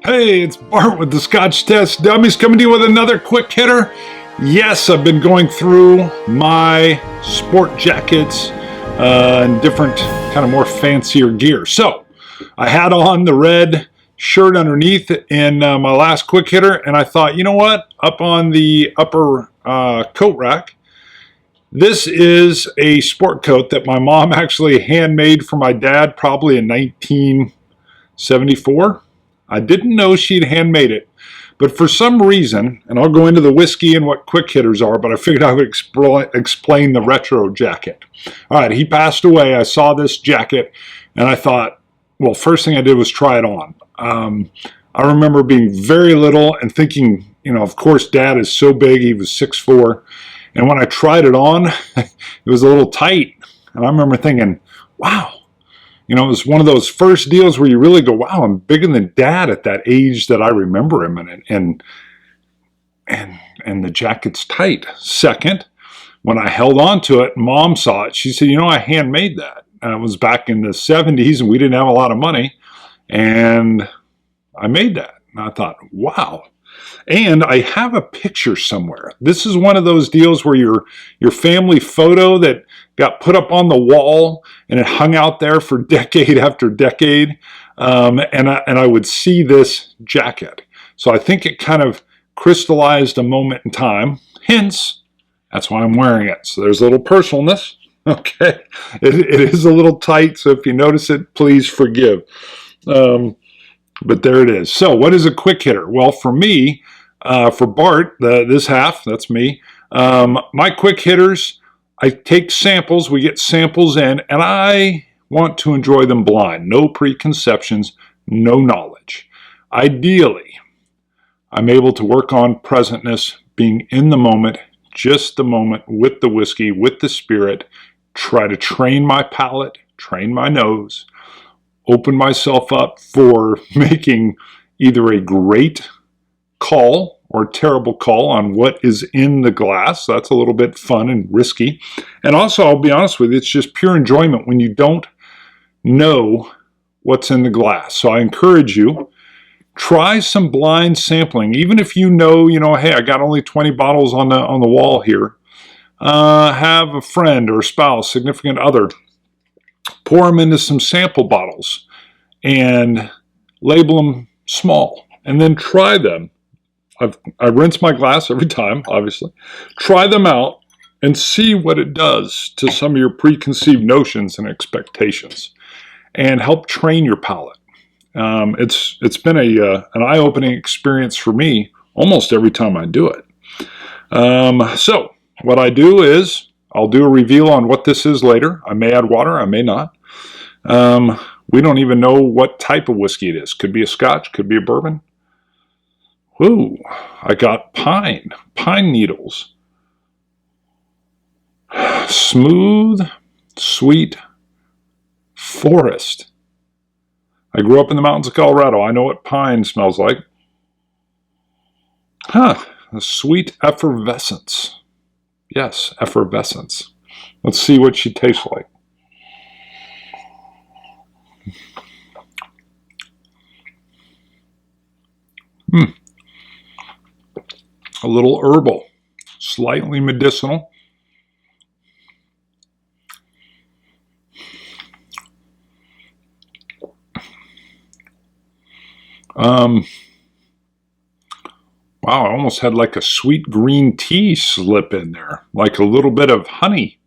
Hey, it's Bart with the Scotch Test Dummies coming to you with another quick hitter. Yes, I've been going through my sport jackets and different kind of more fancier gear. So I had on the red shirt underneath in my last quick hitter, and I thought, you know what? Up on the upper coat rack, this is a sport coat that my mom actually handmade for my dad probably in 1974. I didn't know she'd handmade it, but for some reason, and I'll go into the whiskey and what quick hitters are, but I figured I would explain the retro jacket. All right, he passed away. I saw this jacket, and I thought, well, first thing I did was try it on. I remember being very little and thinking, you know, of course, Dad is so big. He was 6'4", and when I tried it on, it was a little tight, and I remember thinking, wow. You know, it was one of those first deals where you really go, wow, I'm bigger than Dad at that age that I remember him, and the jacket's tight. Second, when I held on to it, Mom saw it. She said, you know, I handmade that. And it was back in the 70s, and we didn't have a lot of money, and I made that. And I thought, wow. And I have a picture somewhere. This is one of those deals where your family photo that got put up on the wall and it hung out there for decade after decade. And I would see this jacket. So I think it kind of crystallized a moment in time. Hence, that's why I'm wearing it. So there's a little personalness. Okay. It is a little tight. So if you notice it, please forgive. But there it is. So what is a quick hitter? Well, for me, for Bart, this half, that's me, my quick hitters, I take samples, we get samples in, and I want to enjoy them blind. No preconceptions, no knowledge. Ideally, I'm able to work on presentness, being in the moment, just the moment, with the whiskey, with the spirit, try to train my palate, train my nose, open myself up for making either a great call or a terrible call on what is in the glass. That's a little bit fun and risky. And also, I'll be honest with you, it's just pure enjoyment when you don't know what's in the glass. So I encourage you, try some blind sampling. Even if you know, hey, I got only 20 bottles on the wall here. Have a friend or a spouse, significant other, pour them into some sample bottles and label them small, and then try them. I rinse my glass every time, obviously. Try them out and see what it does to some of your preconceived notions and expectations, and help train your palate. It's been an eye-opening experience for me almost every time I do it. So what I do is I'll do a reveal on what this is later. I may add water, I may not. We don't even know what type of whiskey it is. Could be a Scotch, could be a bourbon. Ooh, I got pine needles. Smooth, sweet forest. I grew up in the mountains of Colorado. I know what pine smells like. A sweet effervescence. Yes, effervescence. Let's see what she tastes like. A little herbal, slightly medicinal. Wow, I almost had like a sweet green tea slip in there, like a little bit of honey.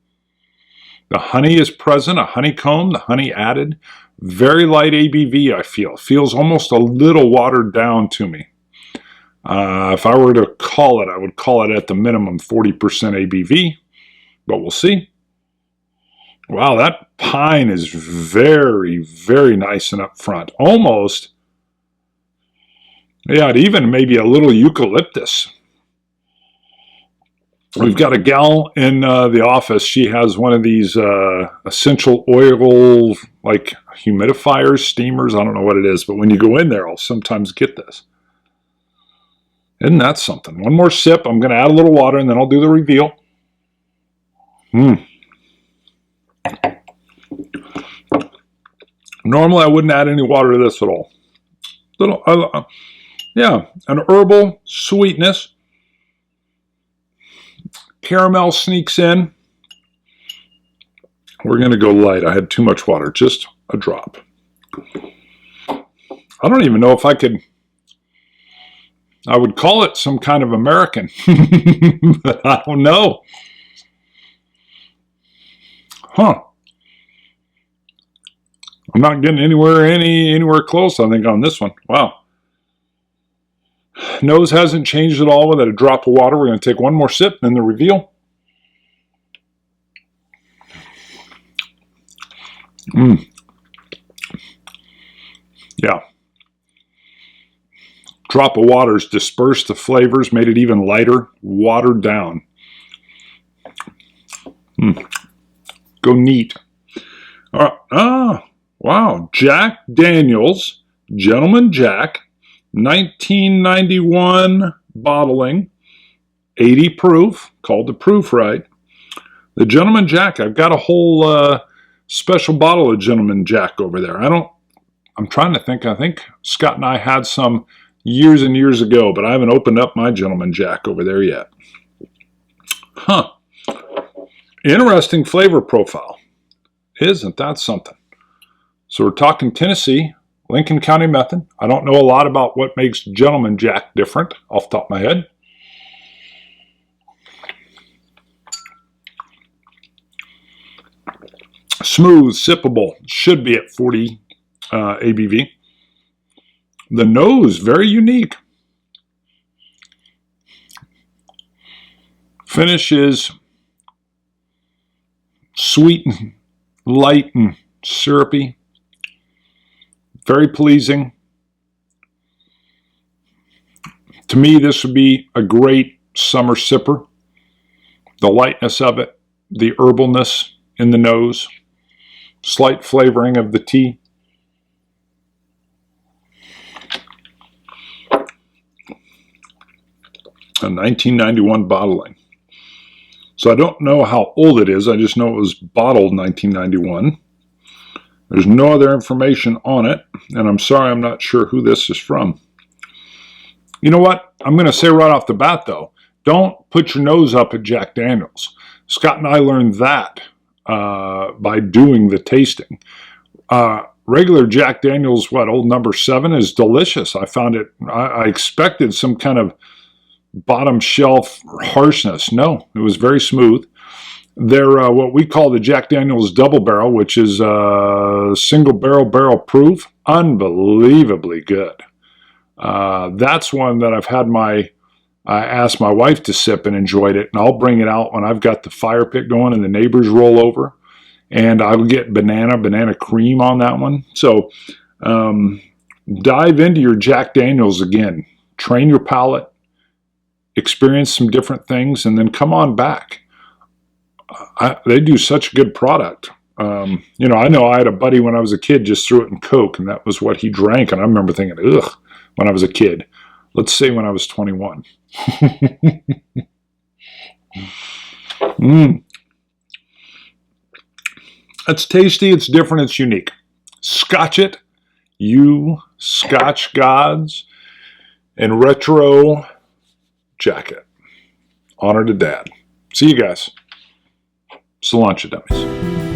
The honey is present, a honeycomb, the honey added. Very light ABV, I feel. Feels almost a little watered down to me. If I were to call it, I would call it at the minimum 40% ABV, but we'll see. Wow, that pine is very, very nice and up front. Almost, yeah, even maybe a little eucalyptus. We've got a gal in the office. She has one of these essential oil, like humidifiers, steamers. I don't know what it is, but when you go in there, I'll sometimes get this. Isn't that something? One more sip. I'm going to add a little water, and then I'll do the reveal. Normally, I wouldn't add any water to this at all. Little, yeah, an herbal sweetness. Caramel sneaks in. We're going to go light. I had too much water, just a drop. I don't even know if I would call it some kind of American, but I don't know. Huh. I'm not getting anywhere close, I think, on this one. Wow. Nose hasn't changed at all with a drop of water. We're going to take one more sip and then the reveal. Yeah. Drop of water's dispersed the flavors, made it even lighter, watered down. Go neat. All right. Ah, wow. Jack Daniels, Gentleman Jack, 1991 bottling, 80 proof, called the proof right. The Gentleman Jack, I've got a whole special bottle of Gentleman Jack over there. I'm trying to think. I think Scott and I had some years and years ago, but I haven't opened up my Gentleman Jack over there yet. Huh. Interesting flavor profile. Isn't that something? So we're talking Tennessee, Lincoln County method. I don't know a lot about what makes Gentleman Jack different off the top of my head. Smooth, sippable, should be at 40 ABV. The nose, very unique. Finish is sweet and light and syrupy. Very pleasing. To me, this would be a great summer sipper. The lightness of it, the herbalness in the nose, slight flavoring of the tea. A 1991 bottling. So I don't know how old it is. I just know it was bottled 1991. There's no other information on it, and I'm sorry, I'm not sure who this is from. You know what? I'm going to say right off the bat, though, don't put your nose up at Jack Daniels. Scott and I learned that by doing the tasting. Regular Jack Daniels, Old Number 7 is delicious. I found it, I expected some kind of bottom shelf harshness. No, it was very smooth. They're what we call the Jack Daniels double barrel, which is single barrel proof. Unbelievably good. That's one that I've had I asked my wife to sip and enjoyed it, and I'll bring it out when I've got the fire pit going and the neighbors roll over, and I'll get banana cream on that one. So dive into your Jack Daniels again. Train your palate, experience some different things, and then come on back. They do such a good product. I know I had a buddy when I was a kid just threw it in Coke, and that was what he drank. And I remember thinking, ugh, when I was a kid. Let's say when I was 21. It's tasty, it's different, it's unique. Scotch It, you Scotch gods, and retro jacket. Honor to Dad. See you guys. It's the lunch at Dummies.